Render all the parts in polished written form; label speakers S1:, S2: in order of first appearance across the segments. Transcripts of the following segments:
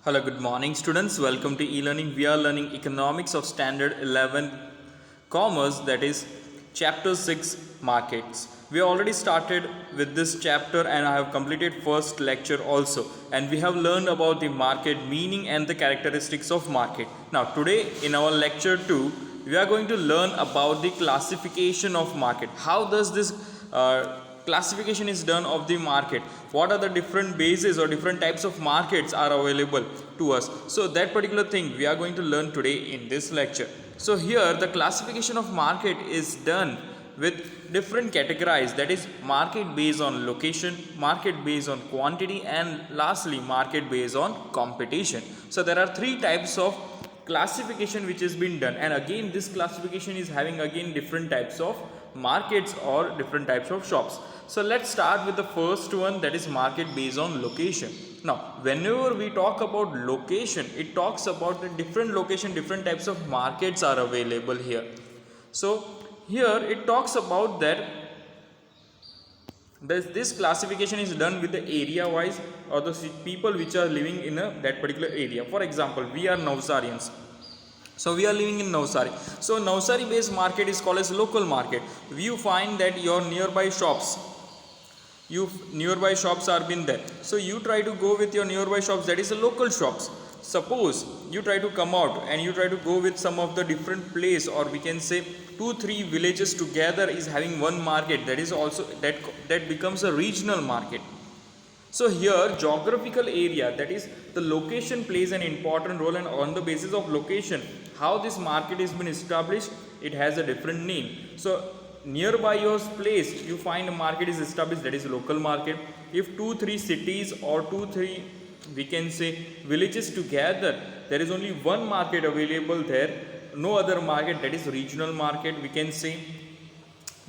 S1: Hello, good morning, students. Welcome to e-learning. We are learning economics of standard 11 commerce, that is chapter 6 markets. We already started with this chapter and I have completed first lecture also, and we have learned about the market meaning and the characteristics of market. Now today in our lecture 2 we are going to learn about the classification of market. How does this classification is done of the market? What are the different bases or different types of markets are available to us? So that particular thing we are going to learn today in this lecture. So here the classification of market is done with different categories, that is market based on location, market based on quantity, and lastly market based on competition. So there are three types of classification which has been done, and again this classification is having again different types of markets or different types of shops. So let's start with the first one, that is market based on location. Now whenever we talk about location, it talks about the different location, different types of markets are available here. So here it talks about that this classification is done with the area wise or the people which are living in that particular area. For example, we are Navsarians, so we are living in Navsari. So Navsari based market is called as local market. You find that your nearby shops, nearby shops are been there, so you try to go with your nearby shops, that is a local shops. Suppose you try to come out and you try to go with some of the different place, or we can say 2-3 villages together is having one market, that is also that becomes a regional market. So here geographical area, that is the location, plays an important role, and on the basis of location how this market has been established, it has a different name. So nearby your place you find a market is established, that is local market. If 2-3 cities or 2-3 we can say villages together, there is only one market available there, no other market, that is regional market we can say.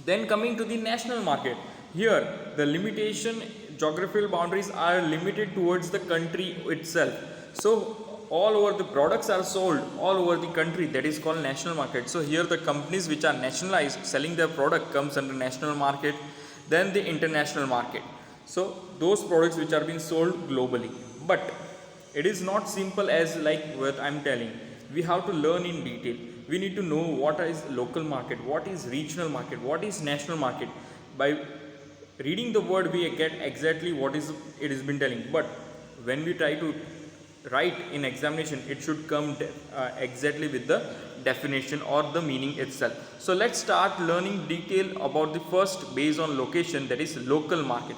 S1: Then coming to the national market, here the limitation, geographical boundaries are limited towards the country itself. So all over the products are sold all over the country, that is called national market. So here the companies which are nationalized selling their product comes under national market. Then the international market, so those products which are being sold globally. But it is not simple as like what I am telling. We have to learn in detail. We need to know what is local market, what is regional market, what is national market. By reading the word we get exactly what is it has been telling, but when we try to write in examination, it should come exactly with the definition or the meaning itself. So let's start learning detail about the first based on location, that is local market.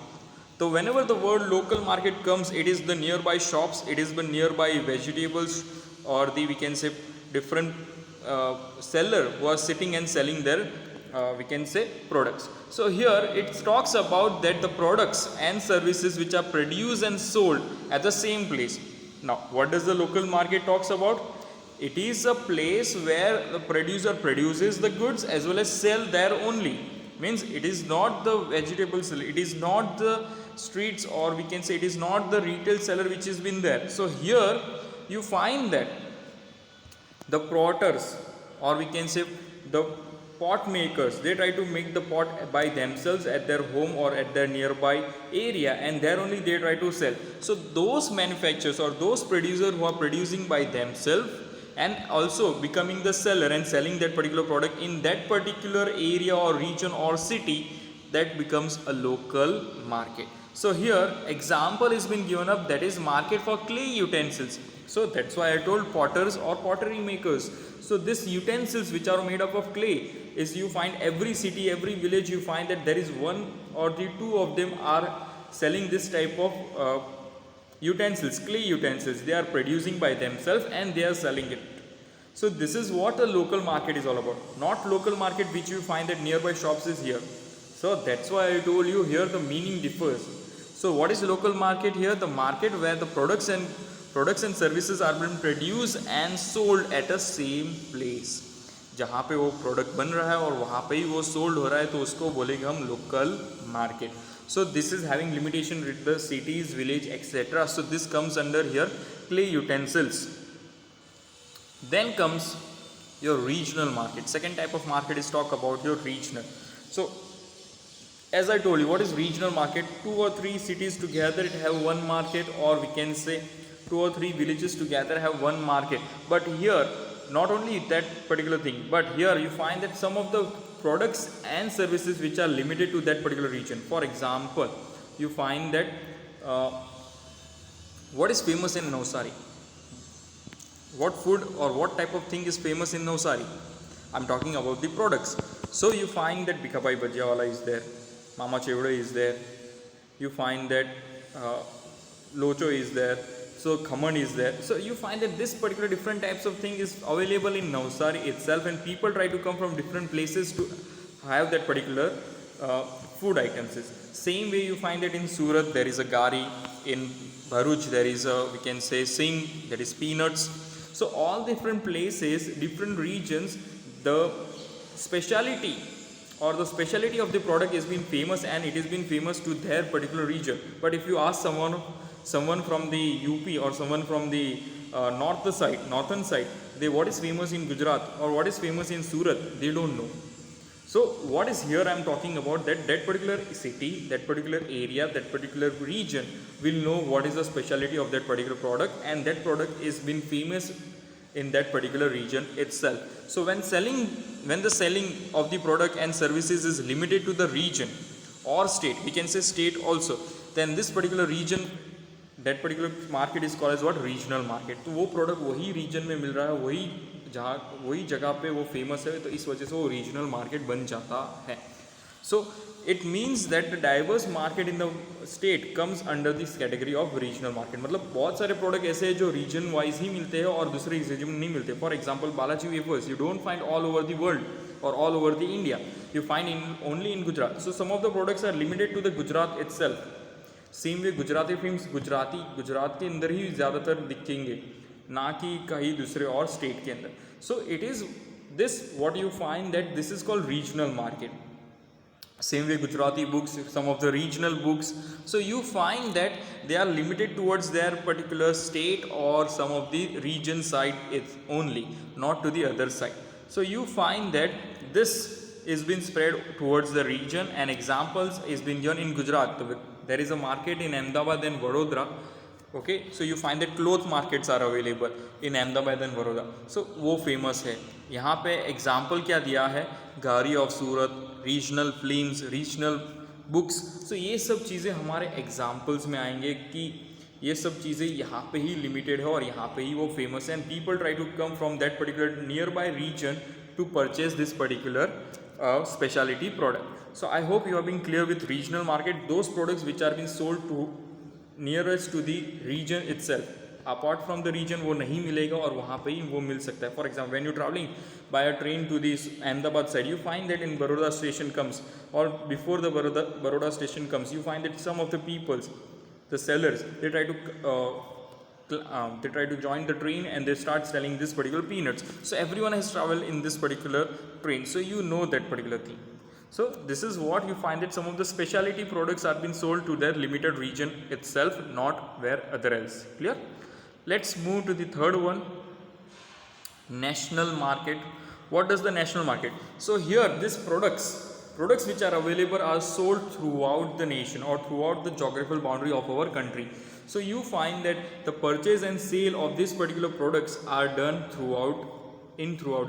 S1: So whenever the word local market comes, it is the nearby shops, it is the nearby vegetables, or the we can say different seller who are sitting and selling their we can say products. So here it talks about that the products and services which are produced and sold at the same place. Now what does the local market talks about? It is a place where the producer produces the goods as well as sell there only. Means it is not the vegetables, it is not the streets, or we can say it is not the retail seller which has been there. So here you find that the potters, or we can say the pot makers, they try to make the pot by themselves at their home or at their nearby area, and there only they try to sell. So those manufacturers or those producers who are producing by themselves and also becoming the seller and selling that particular product in that particular area or region or city, that becomes a local market. So here example is been given up, that is market for clay utensils. So that's why I told potters or pottery makers. So this utensils which are made up of clay is, you find every city, every village, you find that there is one or the two of them are selling this type of utensils, clay utensils. They are producing by themselves and they are selling it. So this is what a local market is all about, not local market which you find that nearby shops is here. So that's why I told you here the meaning differs. So what is local market? Here the market where the products and services are being produced and sold at a same place. जहाँ पे वो product बन रहा है और वहाँ पे ही वो सोल्ड हो रहा है, तो उसको बोलेंगे हम local market. So this is having limitation with the cities, village, etc. So this comes under here clay utensils. Then comes your regional market. Second type of market is talk about your regional. So as I told you, what is regional market? 2 or 3 cities together it have one market, or we can say 2 or 3 villages together have one market. But here, not only that particular thing, but here you find that some of the products and services which are limited to that particular region. For example, you find that what is famous in Navsari? What food or what type of thing is famous in Navsari? I'm talking about the products. So you find that Bikabai Bhajiawala is there, Mama Chevda is there, you find that Locho is there, so Khaman is there. So you find that this particular different types of thing is available in Navsari itself, and people try to come from different places to have that particular food items. Same way you find that in Surat there is a gari, in Bharuch there is a, we can say, sing, that is peanuts. So all different places, different regions, the speciality or the speciality of the product has been famous, and it has been famous to their particular region. But if you ask someone from the UP or someone from the northern side, they what is famous in Gujarat or what is famous in Surat, they don't know. So what is here I am talking about, that particular city, that particular area, that particular region will know what is the speciality of that particular product, and that product is been famous in that particular region itself. So when the selling of the product and services is limited to the region or state, we can say state also, then this particular region, that particular market is called as what, regional market. तो वो product वही region में मिल रहा है, वही जगह पे वो famous है, तो इस वजह से वो regional market बन जाता है. So it means that the diverse market in the state comes under this category of regional market. मतलब बहुत सारे प्रोडक्ट ऐसे हैं जो रीजन वाइज ही मिलते हैं और दूसरे रीजन में नहीं मिलते. For example Balaji wafers you don't find all over the world or all over the India, you find only in Gujarat. So some of the products are limited to the Gujarat itself. Same way Gujarati films Gujarat के अंदर ही ज़्यादातर दिखेंगे, ना कि कहीं दूसरे और state के अंदर. So it is this what you find that this is called regional market. Same way Gujarati books, some of the regional books, so you find that they are limited towards their particular state or some of the region side it's only, not to the other side. So you find that this is been spread towards the region, and examples is been given in Gujarat. There is a market in Ahmedabad and Vadodara. Okay, so you find that cloth markets are available in Ahmedabad and Vadodara. So वो famous है. यहाँ पे example क्या दिया है, गारी of Surat, regional films, regional books. So ये सब चीज़ें हमारे एग्जाम्पल्स में आएंगे कि ये सब चीज़ें यहाँ पे ही लिमिटेड है और यहाँ पे ही वो फेमस है, and people try to come from that particular nearby region to purchase this particular specialty product. So I hope you have been clear with regional market, those products which are being sold to nearest to the region itself. Apart from the region वो नहीं मिलेगा और वहाँ पे ही वो मिल सकता है. For example, when you traveling by a train to this Ahmedabad side, you find that in Baroda station comes, or before the Baroda station comes, you find that some of the peoples, the sellers, they try to join the train and they start selling this particular peanuts. So everyone has traveled in this particular train, so you know that particular thing. So this is what you find that some of the specialty products are being sold to their limited region itself, not where other else. Clear? Let's move to the third one, national market. What does the national market? So here these products which are available are sold throughout the nation or throughout the geographical boundary of our country. So you find that the purchase and sale of these particular products are done throughout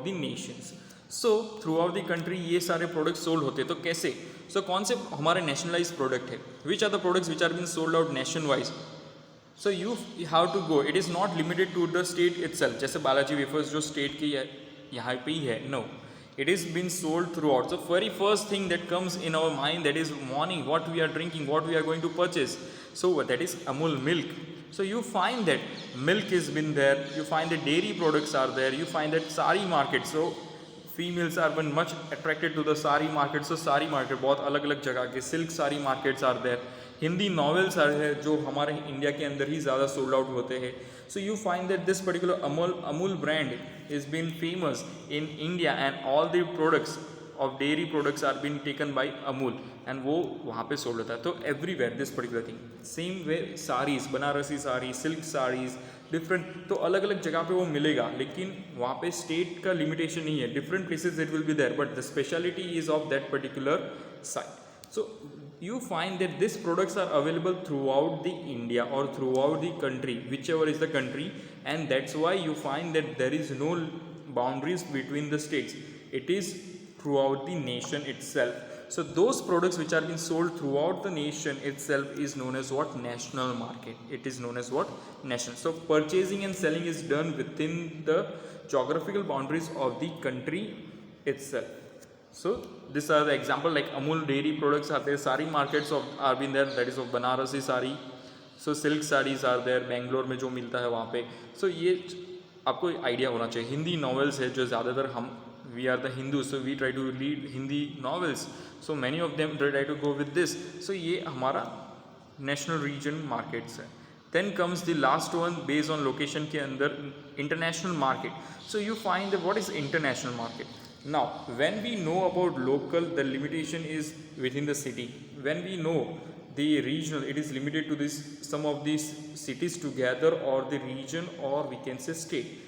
S1: the nations. So throughout the country ये सारे products sold होते हैं. तो कैसे? So कौन से हमारे nationalized product है? Which are the products which are being sold out nation-wise? So you have to go. It is not limited to the state itself. जैसे बालाजी वेफर्स जो state की है यहाँ पे ही है. No, it is been sold throughout. So very first thing that comes in our mind, that is morning, what we are drinking, what we are going to purchase. So that is Amul milk. So you find that milk has been there. You find that dairy products are there. You find that sari market. So females are been much attracted to the sari market. So sari market बहुत अलग अलग जगह के silk sari markets are there. Hindi novels are है जो हमारे India के अंदर ही ज़्यादा sold out होते हैं. So you find that this particular Amul brand is been famous in India, and all the products of dairy products are being taken by Amul, and वो वहाँ पे sold होता है. तो everywhere this particular thing. Same way sarees, Banarasi sari, silk sarees, different, तो अलग अलग जगह पे वो मिलेगा, लेकिन वहाँ पे स्टेट का लिमिटेशन नहीं है. Different places it will be there, but the speciality is of that particular site. So you find that these products are available throughout the India or throughout the country, whichever is the country, and that's why you find that there is no boundaries between the states. It is throughout the nation itself. So those products which are being sold throughout the nation itself is known as what? National market. It is known as what? National. So purchasing and selling is done within the geographical boundaries of the country itself. So these are the example, like Amul dairy products are there, sari markets of are been there, that is of Banarasi sari. So silk sarees are there, Bangalore में जो मिलता है वहाँ पे. So ये आपको idea होना चाहिए. हिंदी नॉवेल्स है जो ज़्यादातर हम we are the Hindus, so we try to read Hindi novels, so many of them try to go with this. So ये हमारा national region markets है. Then comes the last one based on location के अंदर international market. So you find that what is international market. Now when we know about local, the limitation is within the city. When we know the regional, it is limited to this some of these cities together, or the region, or we can say state.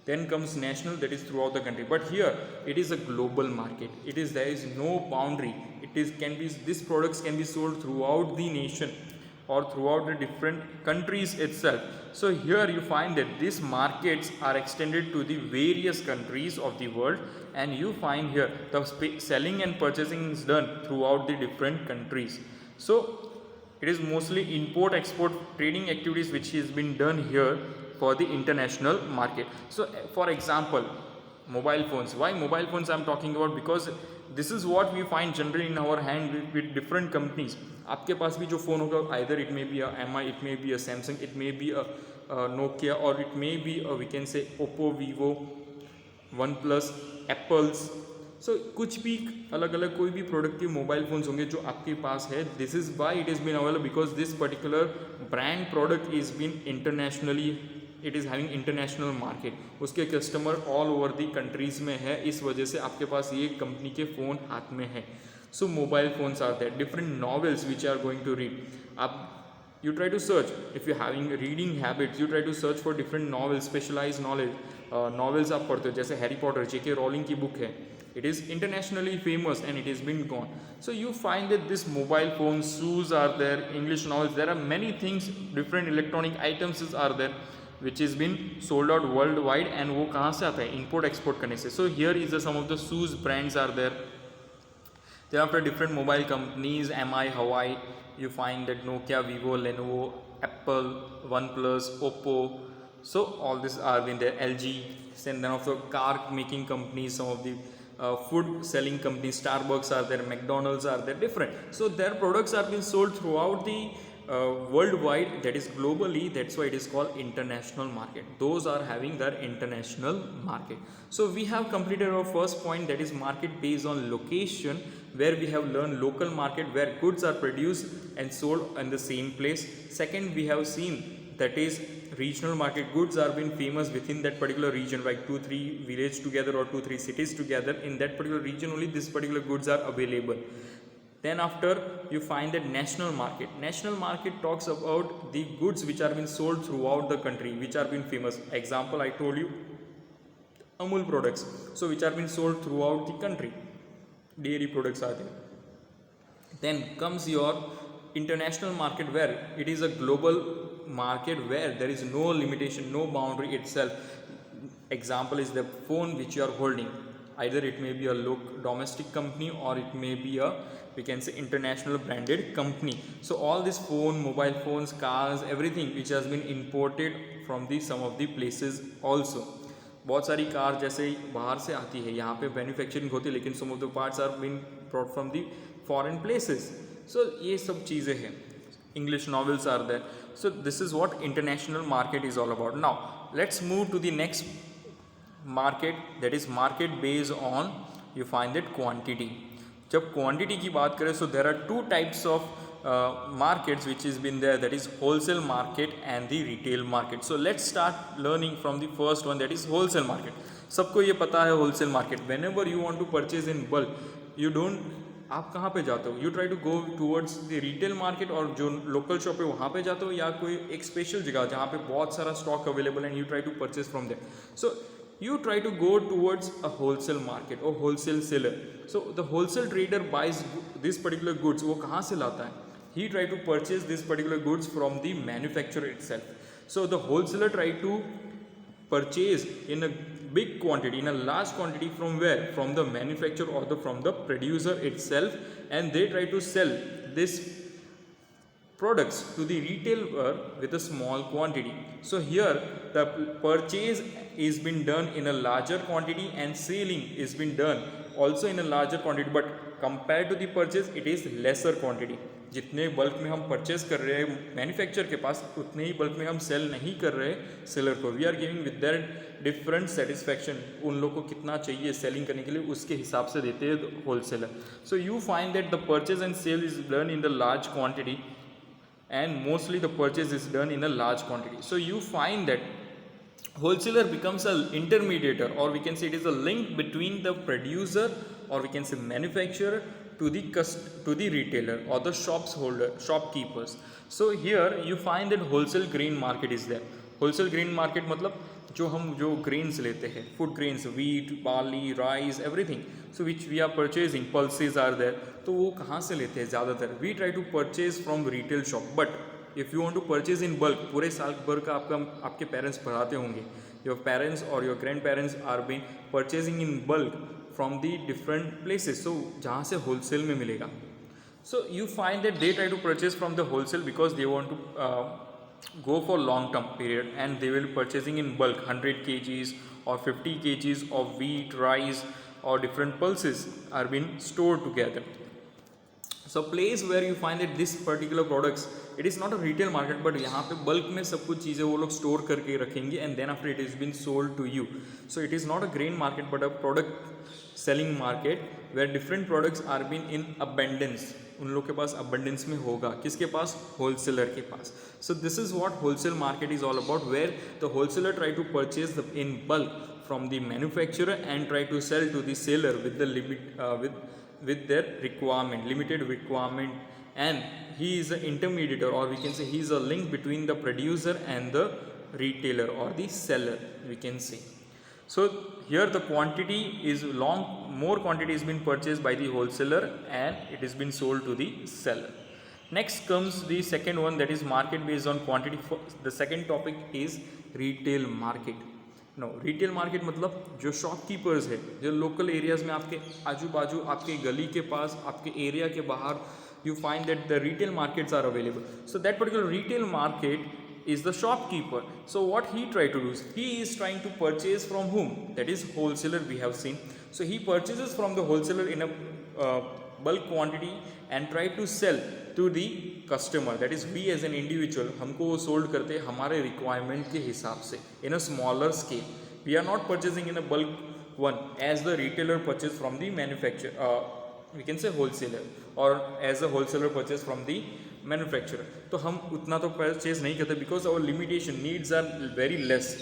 S1: Then comes national, that is throughout the country. But here it is a global market. It is, there is no boundary. It is, can be, these products can be sold throughout the nation or throughout the different countries itself. So here you find that these markets are extended to the various countries of the world, and you find here the selling and purchasing is done throughout the different countries. So it is mostly import export trading activities which has been done here for the international market. So for example, mobile phones. Why mobile phones I am talking about? Because this is what we find generally in our hand with different companies. आपके पास भी जो phone होगा, either it may be a MI, it may be a Samsung, it may be a Nokia, or it may be a, we can say Oppo, Vivo, OnePlus, Apples. So कुछ भी अलग अलग कोई भी प्रोडक्ट के mobile phones होंगे जो आपके पास है. This is why it is been available, because this particular brand product is been internationally, it is having international market. उसके customer all over the countries में है, इस वजह से आपके पास ये कंपनी के फ़ोन हाथ में है. So mobile phones are there, different novels which are going to read. आप you try to search, if you're having reading habits, you try to search for different novels, specialized knowledge novels आप पढ़ते हो. जैसे Harry Potter, J.K. Rowling की book है, it is internationally famous and it has been gone. So you find that this mobile phones, shoes are there, English novels, there are many things, different electronic items are there which is been sold out worldwide. And वो कहाँ से आता है? Import export करने से. So here is the some of the shoes brands are there. Thereafter different mobile companies, MI, Hawaii, you find that Nokia, Vivo, Lenovo, Apple, OnePlus, Oppo. So all these are in there. LG, and then also car making companies, some of the food selling companies, Starbucks are there, McDonald's are there, different. So their products are being sold throughout the worldwide, that is globally. That's why it is called international market. Those are having their international market. So we have completed our first point, that is market based on location, where we have learned local market where goods are produced and sold in the same place. Second, we have seen that is regional market, goods are being famous within that particular region, like 2-3 villages together or 2-3 cities together. In that particular region only this particular goods are available. Then after, you find that national market. National market talks about the goods which are being sold throughout the country, which are being famous. Example, I told you Amul products, so which are being sold throughout the country. Dairy products are there. Then comes your international market, where it is a global market where there is no limitation, no boundary itself. Example is the phone which you are holding. Either it may be a domestic company, or it may be a, we can say, international branded company. So all this phone, mobile phones, cars, everything which has been imported from the some of the places also. बहुत सारी car जैसे बाहर से आती है, यहाँ पे manufacturing होती है, लेकिन some of the parts are been brought from the foreign places. So ये सब चीज़ें हैं. English novels are there. So this is what international market is all about. Now let's move to the next market, that is market based on, you find that quantity. जब quantity की बात करें, so there are two types of markets which has been there, that is wholesale market and the retail market. So let's start learning from the first one, that is wholesale market. सबको ये पता है wholesale market. Whenever you want to purchase in bulk, you don't, आप कहाँ पे जाते हो? You try to go towards the retail market, और जो लोकल शॉप है वहाँ पे जाते हो, या कोई एक स्पेशल जगह जहाँ पे बहुत सारा स्टॉक अवेलेबल है, and you try to purchase from there. So you try to go towards a wholesale market or wholesale seller. So the wholesale trader buys this particular goods. वो कहाँ से लाता है? He try to purchase this particular goods from the manufacturer itself. So the wholesaler try to purchase in a big quantity, in a large quantity, from where? From the manufacturer or from the producer itself, and they try to sell this products to the retailer with a small quantity. So here the purchase is been done in a larger quantity and selling is been done also in a larger quantity, but compared to the purchase it is lesser quantity. जितने bulk में हम purchase कर रहे हैं manufacture के पास, उतने ही bulk में हम सेल नहीं कर रहे सेलर को. We are giving with that different satisfaction. उन लोगों को कितना चाहिए सेलिंग करने के लिए, उसके हिसाब से देते हैं wholesaler. So you find that the purchase and sale is done in the large quantity, and mostly the purchase is done in a large quantity. So you find that wholesaler becomes an intermediator, or we can say it is a link between the producer, or we can say manufacturer, to the retailer or the shopkeepers. So here you find that wholesale grain market is there. Wholesale grain market मतलब जो grains लेते हैं, food grains, wheat, barley, rice, everything, so which we are purchasing, pulses are there. तो वो कहाँ से लेते हैं ज़्यादातर? We try to purchase from retail shop, but if you want to purchase in bulk, पूरे साल भर का आपके पेरेंट्स भराते होंगे. Your parents or your grandparents are been purchasing in bulk from the different places, so जहाँ से wholesale में मिलेगा. So you find that they try to purchase from the wholesale because they want to go for long term period, and they will purchasing in bulk 100 kgs or 50 kgs of wheat, rice, or different pulses are being stored together. So place where you find that this particular products, it is not a retail market, but यहाँ पे bulk में सब कुछ चीज़ें वो लोग store करके रखेंगे, and then after it is been sold to you. So it is not a grain market but a product selling market where different products are being in abundance. उन लोग के पास abundance में होगा, किसके पास? Wholesaler के पास. So this is what wholesale market is all about, where the wholesaler try to purchase in bulk from the manufacturer and try to sell to the seller with the limit with their requirement, limited requirement, and he is an intermediator, or we can say he is a link between the producer and the retailer or the seller, we can say. So here the quantity is more quantity has been purchased by the wholesaler and it has been sold to the seller. Next comes the second one, that is market based on quantity. The second topic is retail market. No retail market मतलब जो shopkeepers है, जो local areas में आपके आजू बाजू, आपके गली के पास, आपके एरिया के बाहर, you find that the retail markets are available. So that particular retail market is the shopkeeper. So what he try to do is, he is trying to purchase from whom? That is wholesaler, we have seen. So he purchases from the wholesaler in a bulk quantity and try to sell to the customer, that is we as an individual, हमको वो sold करते हैं हमारे requirement के हिसाब से in a smaller scale. We are not purchasing in a bulk one as the retailer purchase from the manufacturer, we can say wholesaler, or as a wholesaler purchase from the manufacturer. तो हम उतना तो purchase नहीं करते because our limitation needs are very less.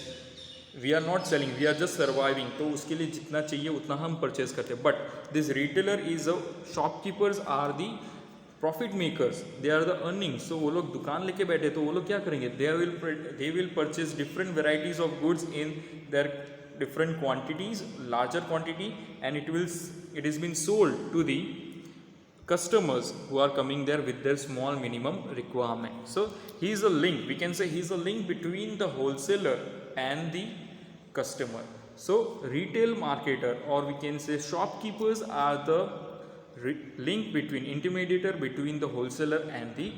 S1: We are not selling, we are just surviving. तो उसके लिए जितना चाहिए उतना हम परचेज करते हैं. But this retailer is a shopkeepers are the profit makers, they are the earning. So वो लोग दुकान लेके बैठे तो वो लोग क्या करेंगे? They will purchase different varieties of goods in their different quantities, larger quantity, and it is been sold to the customers who are coming there with their small minimum requirement. So he is a link, we can say he is a link between the wholesaler and the customer. So retail marketer, or we can say shopkeepers, are the link between, intermediator between the wholesaler and the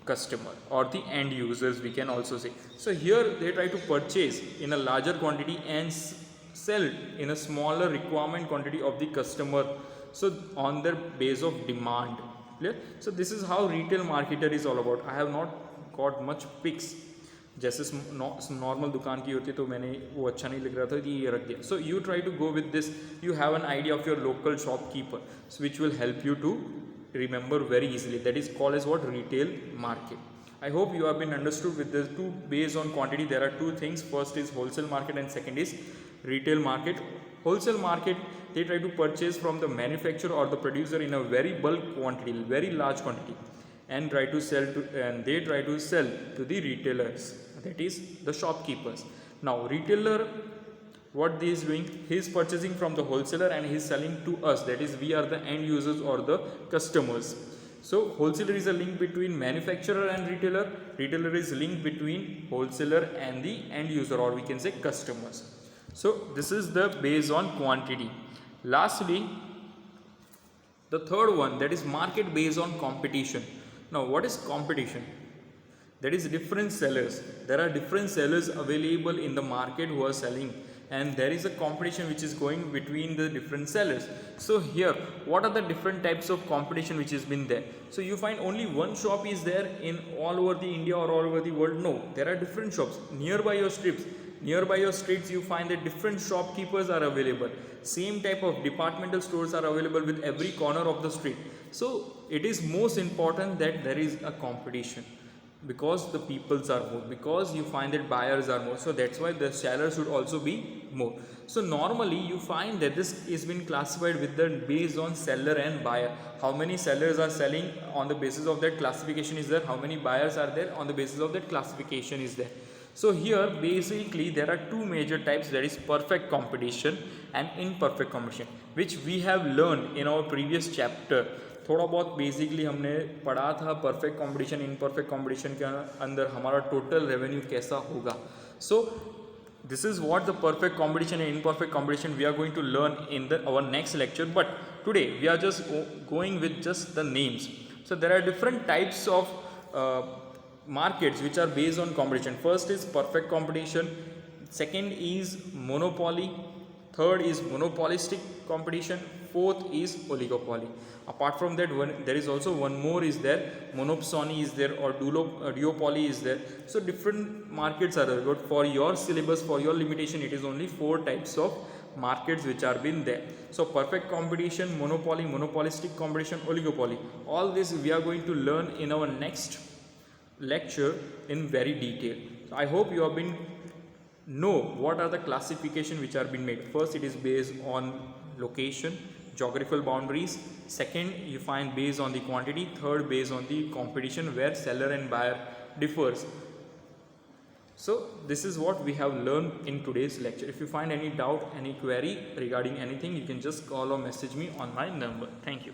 S1: customer, or the end users, we can also say. So here they try to purchase in a larger quantity and sell in a smaller requirement quantity of the customer, so on their base of demand. Clear? So this is how retail marketer is all about. I have not got much pics, जैसे normal दुकान की होती है तो मैंने वो अच्छा नहीं लग रहा था, ये रख दिया. So you try to go with this, you have an idea of your local shopkeeper, which will help you to remember very easily. That is called as what? Retail market. I hope you have been understood with the two based on quantity. There are two things. First is wholesale market and second is retail market. Wholesale market, they try to purchase from the manufacturer or the producer in a very bulk quantity, very large quantity, and try to sell to, and they try to sell to the retailers, that is the shopkeepers. Now retailer what he is doing, he is purchasing from the wholesaler and he is selling to us, that is we are the end users or the customers. So wholesaler is a link between manufacturer and retailer, retailer is link between wholesaler and the end user, or we can say customers. So this is the based on quantity. Lastly, the third one, that is market based on competition. Now what is competition? That is different sellers. There are different sellers available in the market who are selling, and there is a competition which is going between the different sellers. So here, what are the different types of competition which has been there? So you find only one shop is there in all over the India or all over the world? No, there are different shops nearby your streets. Nearby your streets, you find that different shopkeepers are available. Same type of departmental stores are available with every corner of the street. So it is most important that there is a competition, because the peoples are more, because you find that buyers are more, so that's why the sellers should also be more. So normally you find that this is been classified with the based on seller and buyer. How many sellers are selling, on the basis of that classification is there. How many buyers are there, on the basis of that classification is there. So here basically there are two major types, that is perfect competition and imperfect competition, which we have learned in our previous chapter. थोड़ा बहुत basically हमने पढ़ा था perfect competition, imperfect competition के अंदर हमारा total revenue कैसा होगा. सो this is what the perfect competition and imperfect competition we are going to learn in our next lecture, but today we are just going with just the names. So there are different types of markets which are based on competition. First is perfect competition, second is monopoly, third is monopolistic competition, fourth is oligopoly. Apart from that, there is also one more is there, monopsony is there, or duopoly is there. So different markets are there, but for your syllabus, for your limitation, it is only 4 types of markets which are been there. So perfect competition, monopoly, monopolistic competition, oligopoly, all this we are going to learn in our next lecture in very detail. So I hope you have been know what are the classification which are being made. First, it is based on location, geographical boundaries. Second, you find based on the quantity. Third, based on the competition where seller and buyer differs. So this is what we have learned in today's lecture. If you find any doubt, any query regarding anything, you can just call or message me on my number. Thank you.